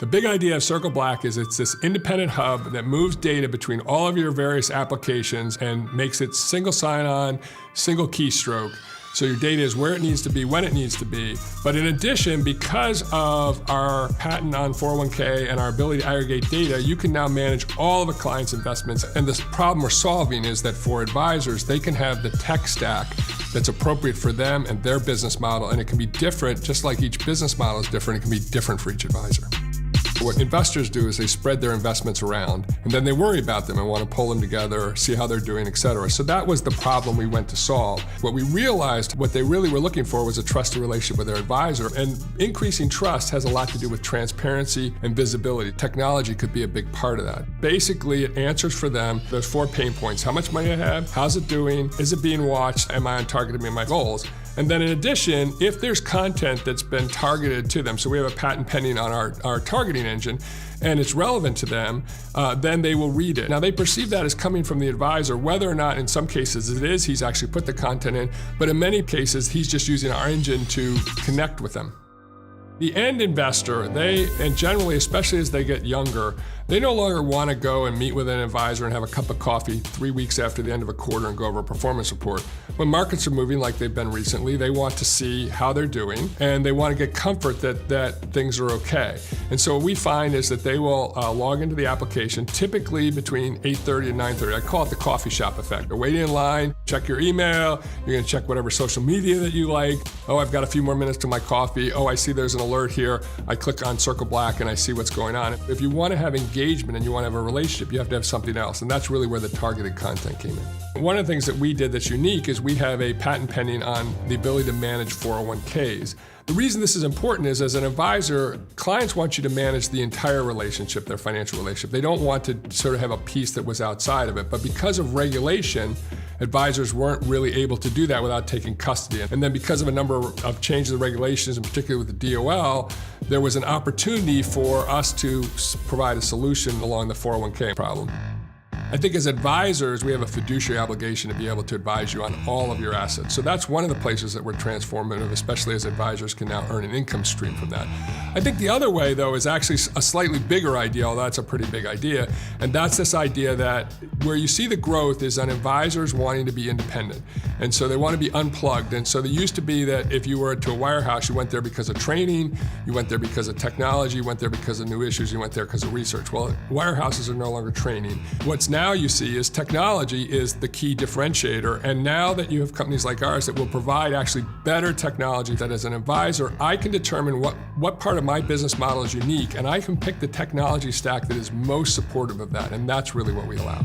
The big idea of CircleBlack is it's this independent hub that moves data between all of your various applications and makes it single sign-on, single keystroke. So your data is where it needs to be, when it needs to be. But in addition, because of our patent on 401k and our ability to aggregate data, you can now manage all of a client's investments. And this problem we're solving is that for advisors, they can have the tech stack that's appropriate for them and their business model. And it can be different, just like each business model is different, it can be different for each advisor. What investors do is they spread their investments around, and then they worry about them and want to pull them together, see how they're doing, et cetera. So that was the problem we went to solve. What we realized, what they really were looking for was a trusted relationship with their advisor, and increasing trust has a lot to do with transparency and visibility. Technology could be a big part of that. Basically, it answers for them those 4 pain points. How much money I have, how's it doing, is it being watched, am I on target to meet my goals? And then in addition, if there's content that's been targeted to them, so we have a patent pending on our targeting engine, and it's relevant to them, then they will read it. Now they perceive that as coming from the advisor, whether or not in some cases it is, he's actually put the content in, but in many cases, he's just using our engine to connect with them. The end investor, and generally, especially as they get younger, they no longer want to go and meet with an advisor and have a cup of coffee 3 weeks after the end of a quarter and go over a performance report. When markets are moving like they've been recently, they want to see how they're doing, and they want to get comfort that things are okay. And so what we find is that they will log into the application typically between 8:30 and 9:30. I call it the coffee shop effect. They're waiting in line, check your email, you're going to check whatever social media that you like. Oh, I've got a few more minutes to my coffee. Oh, I see there's an alert here. I click on CircleBlack and I see what's going on. If you want to have engagement and you want to have a relationship, you have to have something else. And that's really where the targeted content came in. One of the things that we did that's unique is we have a patent pending on the ability to manage 401ks. The reason this is important is, as an advisor, clients want you to manage the entire relationship, their financial relationship. They don't want to sort of have a piece that was outside of it. But because of regulation, advisors weren't really able to do that without taking custody. And then because of a number of changes in regulations, and particularly with the DOL, there was an opportunity for us to provide a solution along the 401k problem. I think as advisors, we have a fiduciary obligation to be able to advise you on all of your assets. So that's one of the places that we're transformative, especially as advisors can now earn an income stream from that. I think the other way, though, is actually a slightly bigger idea, although that's a pretty big idea. And that's this idea that where you see the growth is on advisors wanting to be independent. And so they want to be unplugged. And so there used to be that if you were to a wirehouse, you went there because of training, you went there because of technology, you went there because of new issues, you went there because of research. Well, wirehouses are no longer training. What's now you see is technology is the key differentiator. And now that you have companies like ours that will provide actually better technology, that as an advisor, I can determine what part of my business model is unique, and I can pick the technology stack that is most supportive of that. And that's really what we allow.